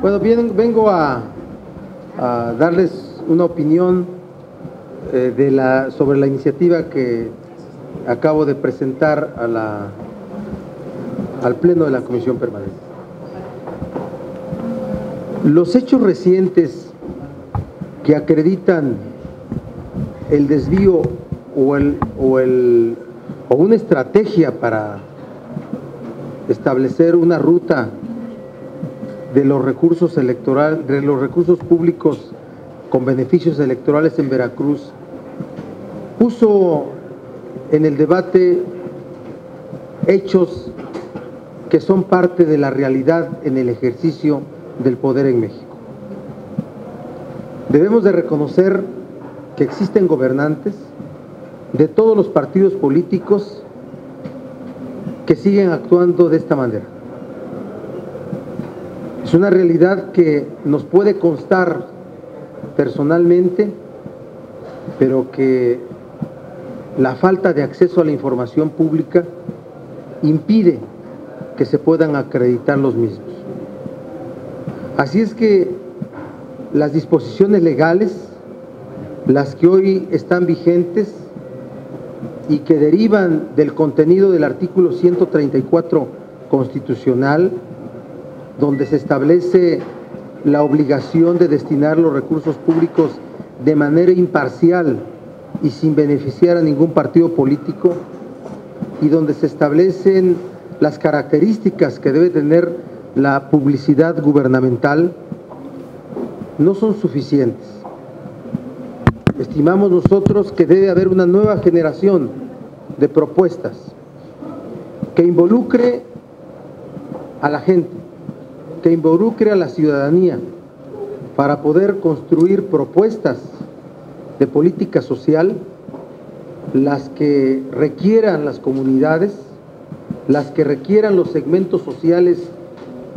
Bueno, bien, vengo a darles una opinión sobre la iniciativa que acabo de presentar al Pleno de la Comisión Permanente. Los hechos recientes que acreditan el desvío o una estrategia para establecer una ruta de los recursos electorales, de los recursos públicos con beneficios electorales en Veracruz, puso en el debate hechos que son parte de la realidad en el ejercicio del poder en México. Debemos de reconocer que existen gobernantes de todos los partidos políticos que siguen actuando de esta manera. Es una realidad que nos puede constar personalmente, pero que la falta de acceso a la información pública impide que se puedan acreditar los mismos. Así es que las disposiciones legales, las que hoy están vigentes y que derivan del contenido del artículo 134 constitucional, donde se establece la obligación de destinar los recursos públicos de manera imparcial y sin beneficiar a ningún partido político, y donde se establecen las características que debe tener la publicidad gubernamental, no son suficientes. Estimamos nosotros que debe haber una nueva generación de propuestas que involucre a la gente, que involucre a la ciudadanía, para poder construir propuestas de política social, las que requieran las comunidades, las que requieran los segmentos sociales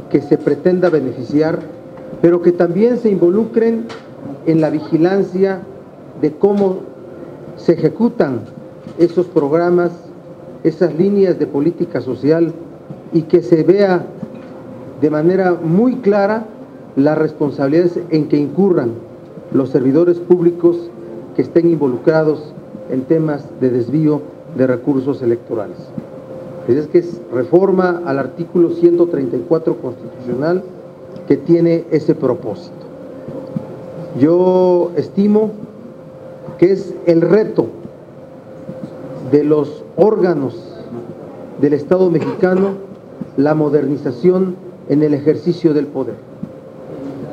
que se pretenda beneficiar, pero que también se involucren en la vigilancia de cómo se ejecutan esos programas, esas líneas de política social, y que se vea de manera muy clara las responsabilidades en que incurran los servidores públicos que estén involucrados en temas de desvío de recursos electorales. Es que es reforma al artículo 134 constitucional que tiene ese propósito. Yo estimo que es el reto de los órganos del Estado mexicano la modernización en el ejercicio del poder.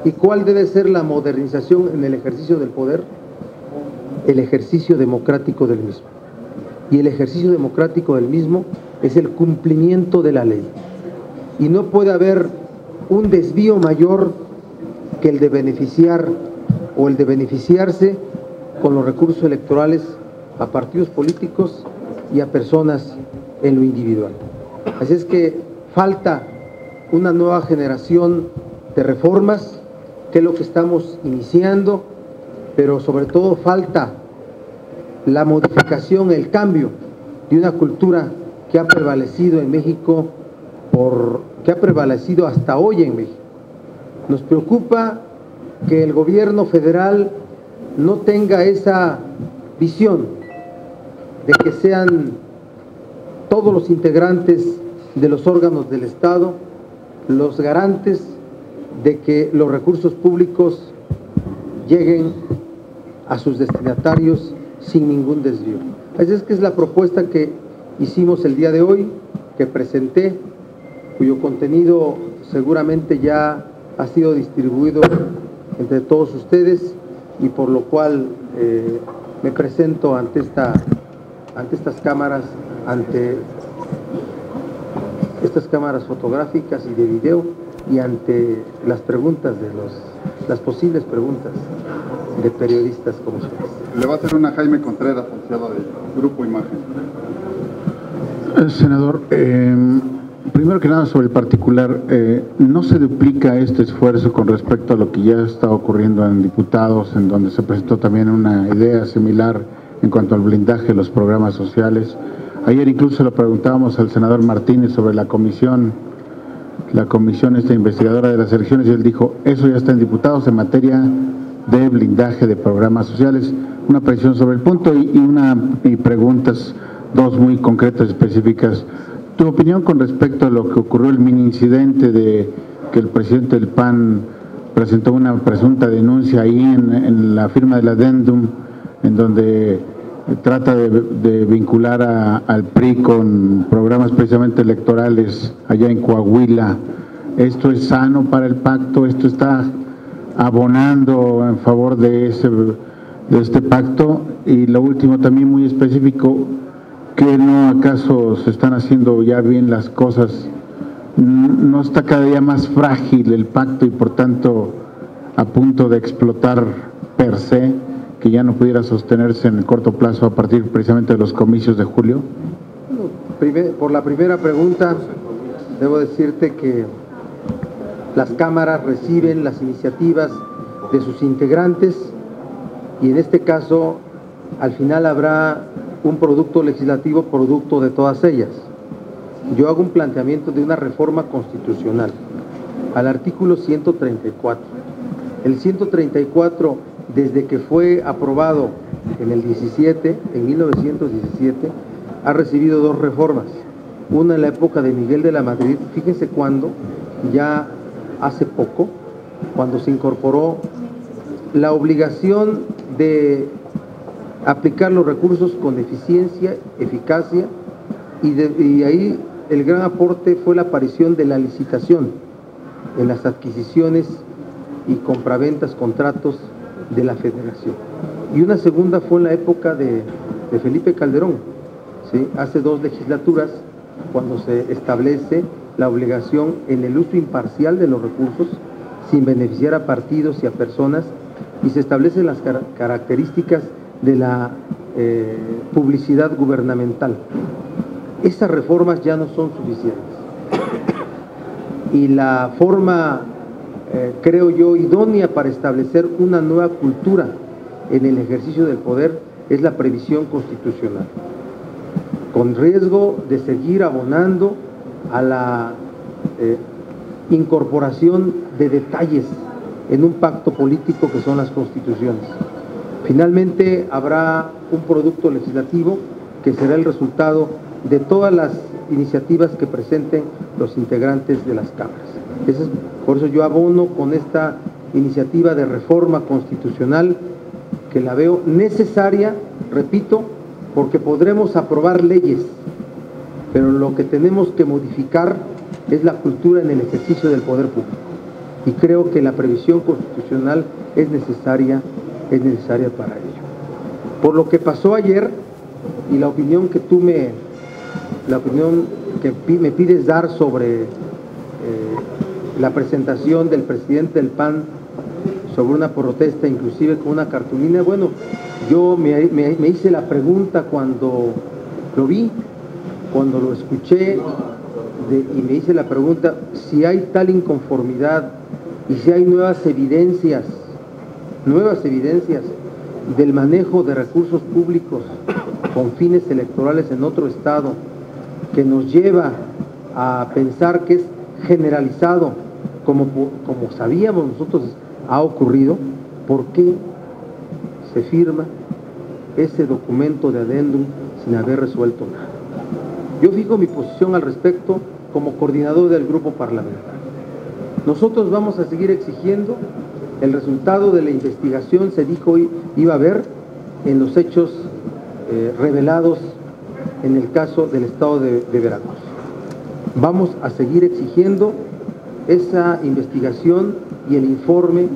¿Y cuál debe ser la modernización en el ejercicio del poder? El ejercicio democrático del mismo. Y el ejercicio democrático del mismo es el cumplimiento de la ley. Y no puede haber un desvío mayor que el de beneficiar o el de beneficiarse con los recursos electorales a partidos políticos y a personas en lo individual. Así es que falta una nueva generación de reformas, que es lo que estamos iniciando, pero sobre todo falta la modificación, el cambio de una cultura que ha prevalecido en México, que ha prevalecido hasta hoy en México. Nos preocupa que el gobierno federal no tenga esa visión de que sean todos los integrantes de los órganos del Estado los garantes de que los recursos públicos lleguen a sus destinatarios sin ningún desvío. Así es que es la propuesta que hicimos el día de hoy, que presenté, cuyo contenido seguramente ya ha sido distribuido entre todos ustedes, y por lo cual me presento ante estas cámaras, ante estas cámaras fotográficas y de video, y ante las preguntas las posibles preguntas de periodistas como ustedes. Le va a hacer una Jaime Contreras, asociado del Grupo Imagen. Senador, primero que nada sobre el particular, ¿no se duplica este esfuerzo con respecto a lo que ya está ocurriendo en diputados, en donde se presentó también una idea similar en cuanto al blindaje de los programas sociales? Ayer incluso le preguntábamos al senador Martínez sobre la comisión la comisión investigadora de las elecciones, y él dijo, eso ya está en diputados en materia de blindaje de programas sociales. Una precisión sobre el punto y preguntas, dos muy concretas, específicas. Tu opinión con respecto a lo que ocurrió, el mini incidente de que el presidente del PAN presentó una presunta denuncia ahí en la firma del adendum, en donde trata de vincular al PRI con programas precisamente electorales allá en Coahuila. ¿Esto es sano para el pacto? ¿Esto está abonando en favor de este pacto? Y lo último, también muy específico, ¿que no acaso se están haciendo ya bien las cosas? ¿No está cada día más frágil el pacto y por tanto a punto de explotar per se, que ya no pudiera sostenerse en el corto plazo a partir precisamente de los comicios de julio? Por la primera pregunta, debo decirte que las cámaras reciben las iniciativas de sus integrantes y en este caso al final habrá un producto legislativo producto de todas ellas. Yo hago un planteamiento de una reforma constitucional al artículo 134. El 134, desde que fue aprobado en 1917, ha recibido dos reformas. Una en la época de Miguel de la Madrid, fíjense cuándo, ya hace poco, cuando se incorporó la obligación de aplicar los recursos con eficiencia, eficacia, y ahí el gran aporte fue la aparición de la licitación en las adquisiciones y compraventas, contratos de la Federación. Y una segunda fue en la época de Felipe Calderón, ¿sí? Hace dos legislaturas, cuando se establece la obligación en el uso imparcial de los recursos, sin beneficiar a partidos y a personas, y se establecen las características de la publicidad gubernamental. Esas reformas ya no son suficientes. Y la forma, creo yo, idónea para establecer una nueva cultura en el ejercicio del poder es la previsión constitucional, con riesgo de seguir abonando a la incorporación de detalles en un pacto político que son las constituciones. Finalmente habrá un producto legislativo que será el resultado de todas las iniciativas que presenten los integrantes de las cámaras. Por eso yo abono con esta iniciativa de reforma constitucional, que la veo necesaria, repito, porque podremos aprobar leyes, pero lo que tenemos que modificar es la cultura en el ejercicio del poder público. Y creo que la previsión constitucional es necesaria para ello. Por lo que pasó ayer y la opinión que me pides dar sobre la presentación del presidente del PAN sobre una protesta, inclusive con una cartulina, bueno, yo me hice la pregunta cuando lo vi, cuando lo escuché, y me hice la pregunta si hay tal inconformidad y si hay nuevas evidencias del manejo de recursos públicos con fines electorales en otro estado, que nos lleva a pensar que es generalizado, como sabíamos nosotros ha ocurrido. ¿Por qué se firma ese documento de adendum sin haber resuelto nada? Yo fijo mi posición al respecto como coordinador del grupo parlamentario. Nosotros vamos a seguir exigiendo el resultado de la investigación. Se dijo iba a haber en los hechos revelados en el caso del estado de Veracruz. Vamos a seguir exigiendo esa investigación y el informe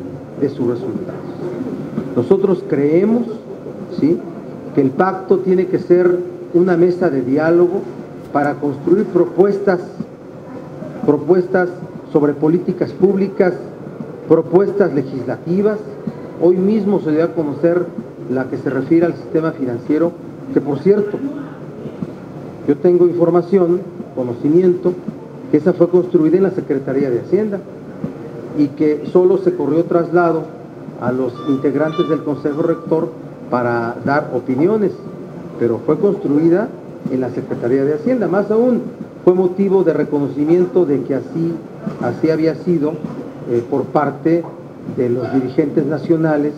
de sus resultados. Nosotros creemos, ¿sí?, que el pacto tiene que ser una mesa de diálogo para construir propuestas sobre políticas públicas, propuestas legislativas. Hoy mismo se dio a conocer la que se refiere al sistema financiero, que por cierto, yo tengo información, conocimiento, que esa fue construida en la Secretaría de Hacienda y que solo se corrió traslado a los integrantes del Consejo Rector para dar opiniones, pero fue construida en la Secretaría de Hacienda. Más aún, fue motivo de reconocimiento de que así así había sido por parte de los dirigentes nacionales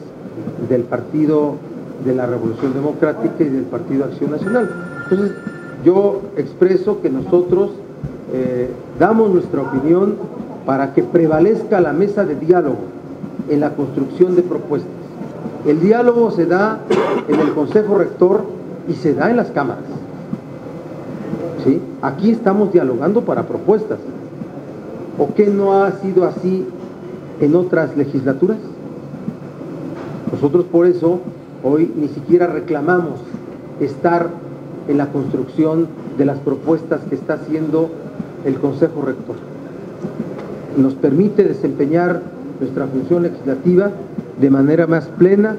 del Partido de la Revolución Democrática y del Partido Acción Nacional. Entonces, yo expreso que nosotros damos nuestra opinión para que prevalezca la mesa de diálogo en la construcción de propuestas. El diálogo se da en el Consejo Rector y se da en las cámaras. ¿Sí? Aquí estamos dialogando para propuestas. ¿O qué no ha sido así en otras legislaturas? Nosotros por eso hoy ni siquiera reclamamos estar en la construcción de las propuestas que está haciendo el Consejo Rector. Nos permite desempeñar nuestra función legislativa de manera más plena,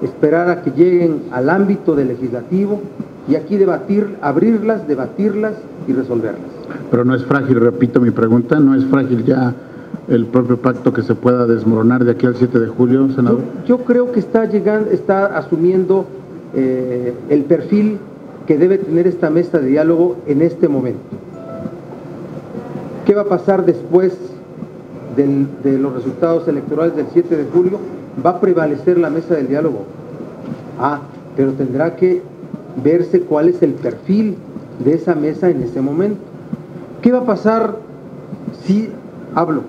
esperar a que lleguen al ámbito del legislativo y aquí debatir, abrirlas, debatirlas y resolverlas. Pero no es frágil, repito mi pregunta, ¿no es frágil ya el propio pacto que se pueda desmoronar de aquí al 7 de julio, senador? Yo creo que está asumiendo el perfil que debe tener esta mesa de diálogo en este momento. ¿Qué va a pasar después de los resultados electorales del 7 de julio? Va a prevalecer la mesa del diálogo. Pero tendrá que verse cuál es el perfil de esa mesa en ese momento. ¿Qué va a pasar si hablo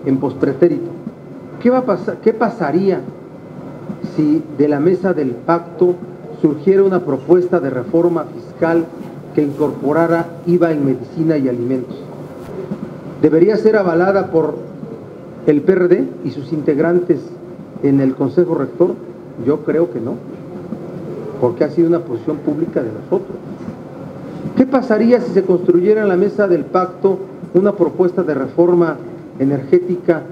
en pospretérito? ¿Qué pasaría si de la mesa del pacto surgiera una propuesta de reforma fiscal que incorporara IVA en medicina y alimentos? ¿Debería ser avalada por el PRD y sus integrantes en el Consejo Rector? Yo creo que no, porque ha sido una posición pública de nosotros. ¿Qué pasaría si se construyera en la mesa del pacto una propuesta de reforma energética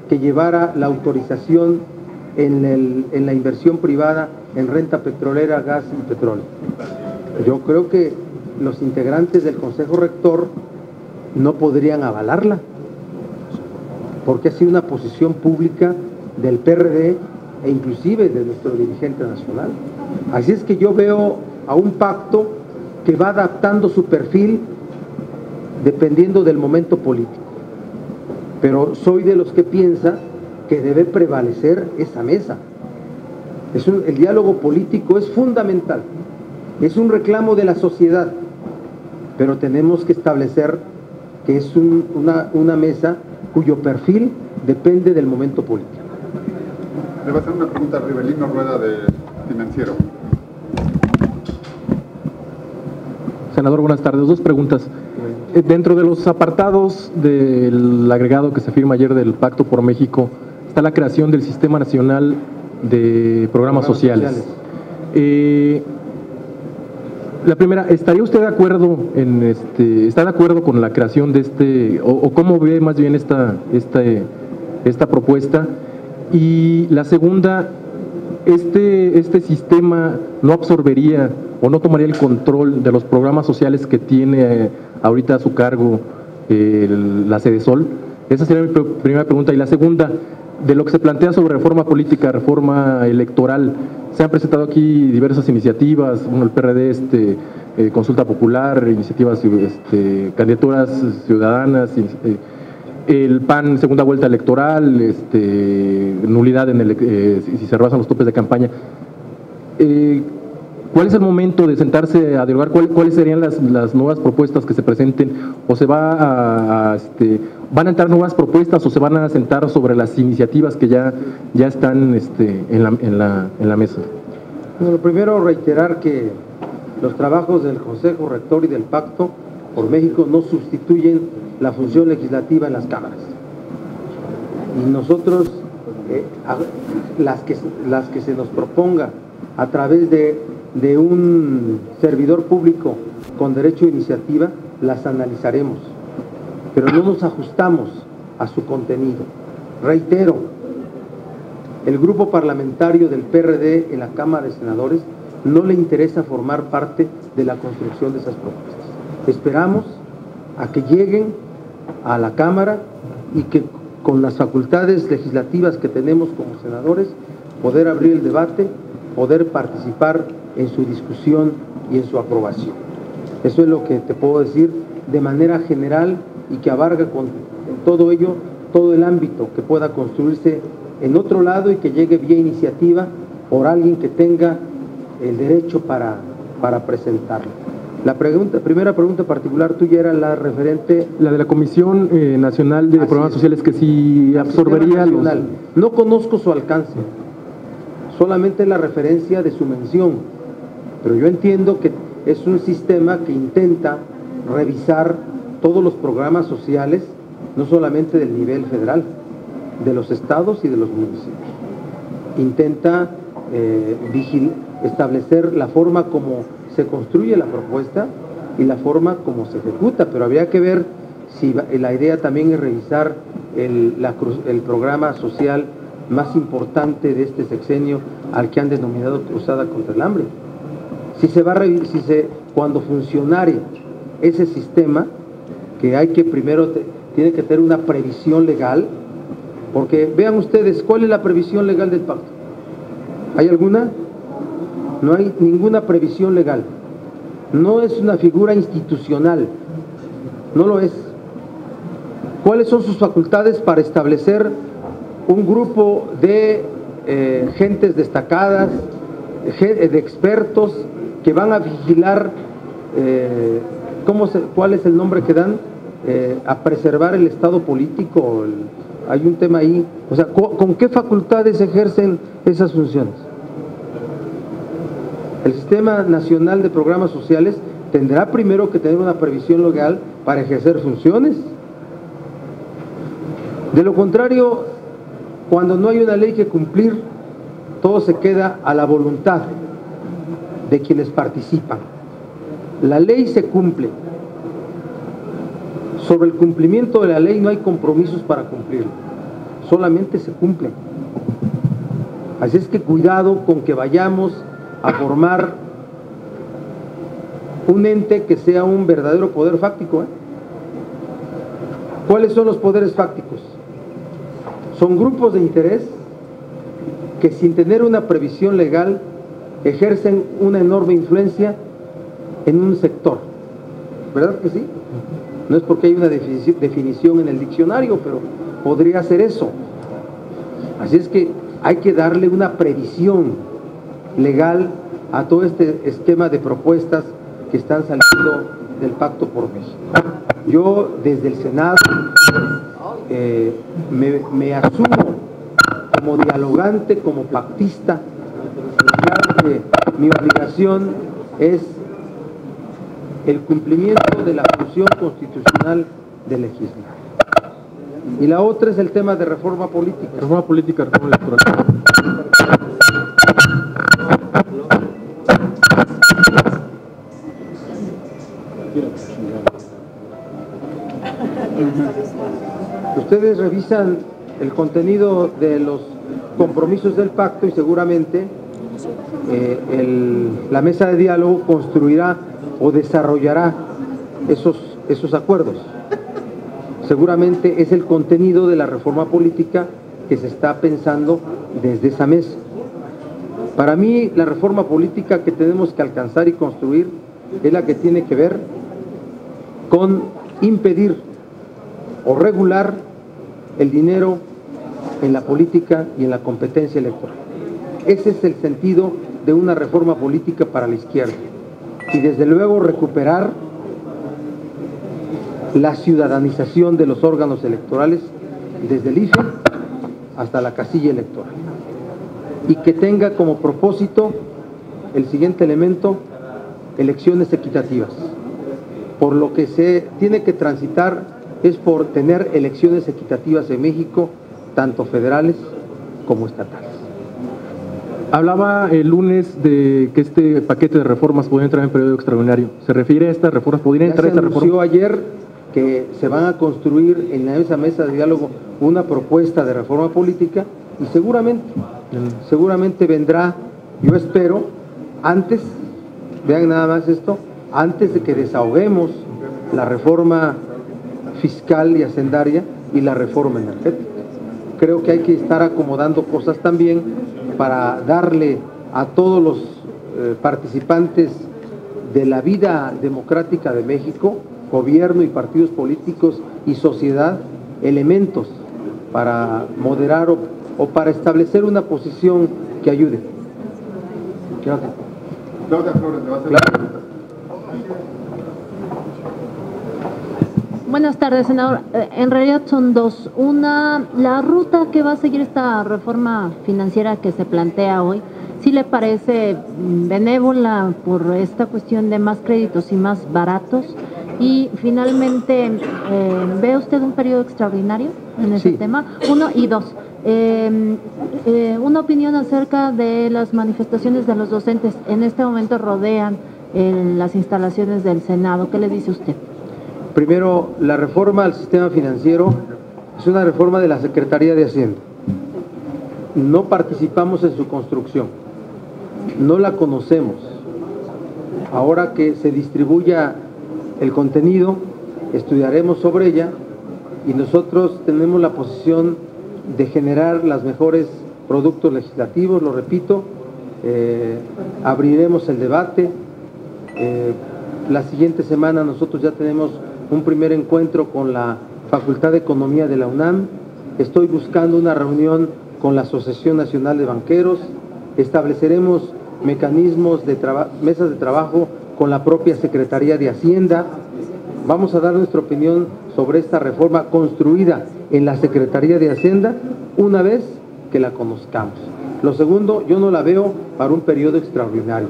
que llevara la autorización en la inversión privada en renta petrolera, gas y petróleo? Yo creo que los integrantes del Consejo Rector no podrían avalarla, porque ha sido una posición pública del PRD e inclusive de nuestro dirigente nacional. Así es que yo veo a un pacto que va adaptando su perfil dependiendo del momento político. Pero soy de los que piensa que debe prevalecer esa mesa. El diálogo político es fundamental, es un reclamo de la sociedad, pero tenemos que establecer que es una mesa cuyo perfil depende del momento político. Le va a hacer una pregunta a Rivelino Rueda de Financiero. Senador, buenas tardes. Dos preguntas. Dentro de los apartados del agregado que se firma ayer del Pacto por México, está la creación del Sistema Nacional de Programas Sociales. La primera, ¿estaría usted de acuerdo está de acuerdo con la creación de o cómo ve más bien esta propuesta? Y la segunda, este sistema no absorbería o no tomaría el control de los programas sociales que tiene ahorita a su cargo la Sedesol. Esa sería mi primera pregunta. Y la segunda, de lo que se plantea sobre reforma política, reforma electoral, se han presentado aquí diversas iniciativas, el PRD, consulta popular, iniciativas, candidaturas ciudadanas, el PAN, segunda vuelta electoral, nulidad si se rebasan los topes de campaña. ¿Cuál es el momento de sentarse a dialogar? ¿Cuáles serían las nuevas propuestas que se presenten? ¿O se van a entrar nuevas propuestas o se van a sentar sobre las iniciativas que ya están en la mesa? Bueno, lo primero, reiterar que los trabajos del Consejo Rector y del Pacto por México no sustituyen la función legislativa en las cámaras. Y nosotros, las que se nos proponga a través de un servidor público con derecho a iniciativa, las analizaremos, pero no nos ajustamos a su contenido. Reitero, el grupo parlamentario del PRD en la Cámara de Senadores no le interesa formar parte de la construcción de esas propuestas. Esperamos a que lleguen a la Cámara y que con las facultades legislativas que tenemos como senadores, poder abrir el debate, poder participar en su discusión y en su aprobación. Eso es lo que te puedo decir de manera general y que abarca todo ello, todo el ámbito que pueda construirse en otro lado y que llegue vía iniciativa por alguien que tenga el derecho para presentarlo. La primera pregunta particular tuya era la referente... La de la Comisión Nacional de Programas Sociales, que sí absorbería los... No conozco su alcance, solamente la referencia de su mención, pero yo entiendo que es un sistema que intenta revisar todos los programas sociales, no solamente del nivel federal, de los estados y de los municipios. Intenta establecer la forma como se construye la propuesta y la forma como se ejecuta, pero habría que ver si la idea también es revisar el programa social más importante de este sexenio, al que han denominado Cruzada contra el Hambre. Cuando funcionare ese sistema, que hay que primero, tiene que tener una previsión legal, porque vean ustedes, ¿cuál es la previsión legal del pacto? ¿Hay alguna? No hay ninguna previsión legal. No es una figura institucional, no lo es. ¿Cuáles son sus facultades para establecer un grupo de gentes destacadas, de expertos que van a vigilar, cuál es el nombre que dan, a preservar el estado político? Hay un tema ahí, o sea, ¿con qué facultades ejercen esas funciones? El Sistema Nacional de Programas Sociales tendrá primero que tener una previsión legal para ejercer funciones. De lo contrario, cuando no hay una ley que cumplir, todo se queda a la voluntad de quienes participan. La ley se cumple. Sobre el cumplimiento de la ley no hay compromisos para cumplirlo, solamente se cumple. Así es que cuidado con que vayamos a formar un ente que sea un verdadero poder fáctico. ¿Cuáles son los poderes fácticos? Son grupos de interés que, sin tener una previsión legal, ejercen una enorme influencia en un sector. ¿Verdad que sí? No es porque hay una definición en el diccionario, pero podría ser eso. Así es que hay que darle una previsión legal a todo este esquema de propuestas que están saliendo del Pacto por México. Yo desde el Senado me asumo como dialogante, como pactista. Claro que mi obligación es el cumplimiento de la función constitucional de legislar. Y la otra es el tema de reforma política. Reforma política, reforma electoral. Ustedes revisan el contenido de los compromisos del pacto y seguramente la mesa de diálogo construirá o desarrollará esos acuerdos. Seguramente es el contenido de la reforma política que se está pensando desde esa mesa. Para mí, la reforma política que tenemos que alcanzar y construir es la que tiene que ver con impedir o regular el dinero en la política y en la competencia electoral. Ese es el sentido de una reforma política para la izquierda. Y desde luego recuperar la ciudadanización de los órganos electorales desde el IFE hasta la casilla electoral. Y que tenga como propósito el siguiente elemento: elecciones equitativas. Por lo que se tiene que transitar es por tener elecciones equitativas en México, tanto federales como estatales. Hablaba el lunes de que este paquete de reformas podría entrar en periodo extraordinario. ¿Se refiere a estas reformas? ¿Podrían entrar estas reformas? Se anunció ayer que se van a construir en esa mesa de diálogo una propuesta de reforma política y seguramente vendrá, yo espero, antes, vean nada más esto, antes de que desahoguemos la reforma fiscal y hacendaria y la reforma energética. Creo que hay que estar acomodando cosas también para darle a todos los participantes de la vida democrática de México, gobierno y partidos políticos y sociedad, elementos para moderar o para establecer una posición que ayude. Gracias. Claudia Flores, le va a hacer la pregunta. Buenas tardes, senador. En realidad son dos. Una, la ruta que va a seguir esta reforma financiera que se plantea hoy, ¿sí le parece benévola por esta cuestión de más créditos y más baratos? Y finalmente, ¿ve usted un periodo extraordinario en ese tema? Uno, y dos, una opinión acerca de las manifestaciones de los docentes. En este momento rodean las instalaciones del Senado. ¿Qué le dice usted? Primero, la reforma al sistema financiero es una reforma de la Secretaría de Hacienda. No participamos en su construcción, no la conocemos. Ahora que se distribuya el contenido, estudiaremos sobre ella y nosotros tenemos la posición de generar los mejores productos legislativos, lo repito, abriremos el debate. La siguiente semana nosotros ya tenemos un primer encuentro con la Facultad de Economía de la UNAM. Estoy buscando una reunión con la Asociación Nacional de Banqueros. Estableceremos mecanismos de mesas de trabajo con la propia Secretaría de Hacienda. Vamos a dar nuestra opinión sobre esta reforma construida en la Secretaría de Hacienda una vez que la conozcamos. Lo segundo, yo no la veo para un periodo extraordinario,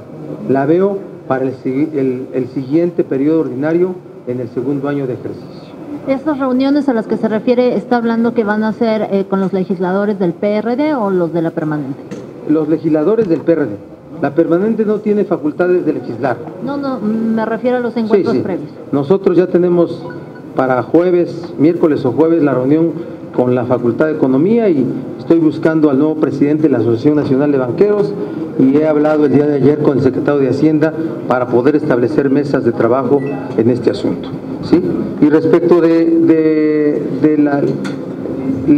la veo para el siguiente periodo ordinario en el segundo año de ejercicio. ¿Estas reuniones a las que se refiere está hablando que van a ser con los legisladores del PRD o los de la permanente? Los legisladores del PRD. La permanente no tiene facultades de legislar. No, me refiero a los encuentros previos. Nosotros ya tenemos para miércoles o jueves, la reunión con la Facultad de Economía y estoy buscando al nuevo presidente de la Asociación Nacional de Banqueros y he hablado el día de ayer con el secretario de Hacienda para poder establecer mesas de trabajo en este asunto, ¿sí? Y respecto del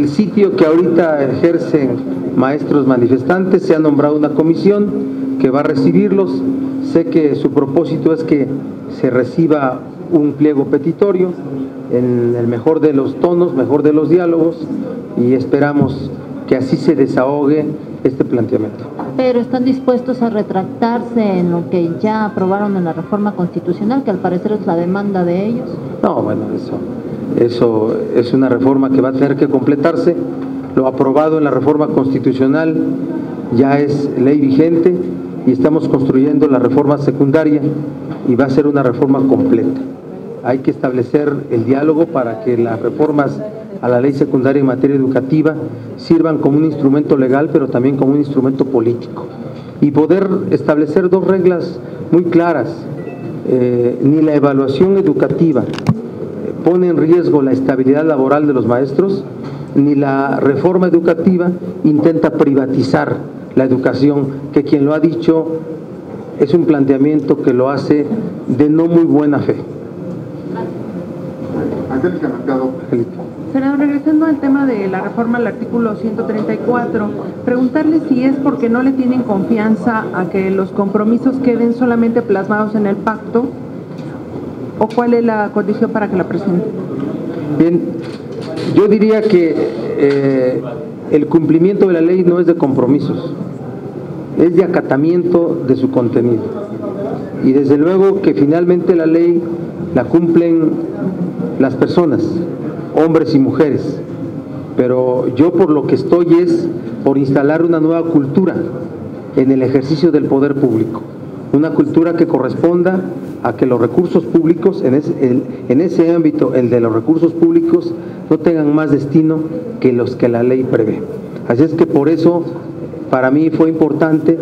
sitio que ahorita ejercen maestros manifestantes, se ha nombrado una comisión que va a recibirlos. Sé que su propósito es que se reciba un pliego petitorio en el mejor de los tonos, mejor de los diálogos, y esperamos que así se desahogue este planteamiento. Pero están dispuestos a retractarse en lo que ya aprobaron en la reforma constitucional, que al parecer es la demanda de ellos. No, bueno, eso es una reforma que va a tener que completarse. Lo aprobado en la reforma constitucional ya es ley vigente y estamos construyendo la reforma secundaria y va a ser una reforma completa. Hay que establecer el diálogo para que las reformas a la ley secundaria en materia educativa sirvan como un instrumento legal, pero también como un instrumento político. Y poder establecer dos reglas muy claras. Ni la evaluación educativa pone en riesgo la estabilidad laboral de los maestros, ni la reforma educativa intenta privatizar la educación, que quien lo ha dicho es un planteamiento que lo hace de no muy buena fe. Angélica Mercado. Senador, regresando al tema de la reforma al artículo 134, preguntarle si es porque no le tienen confianza a que los compromisos queden solamente plasmados en el pacto o cuál es la condición para que la presente. Bien, yo diría que el cumplimiento de la ley no es de compromisos, es de acatamiento de su contenido. Y desde luego que finalmente la ley la cumplen las personas, hombres y mujeres, pero yo por lo que estoy es por instalar una nueva cultura en el ejercicio del poder público, una cultura que corresponda a que los recursos públicos, en ese ámbito, el de los recursos públicos, no tengan más destino que los que la ley prevé. Así es que por eso para mí fue importante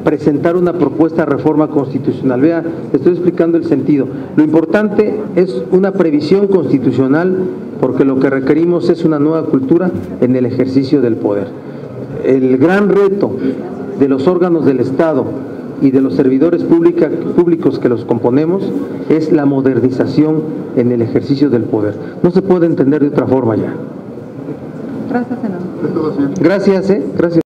presentar una propuesta de reforma constitucional. Vea, estoy explicando el sentido. Lo importante es una previsión constitucional porque lo que requerimos es una nueva cultura en el ejercicio del poder. El gran reto de los órganos del Estado y de los servidores públicos que los componemos es la modernización en el ejercicio del poder. No se puede entender de otra forma ya. Gracias, senador. Es todo, señor. Gracias, gracias.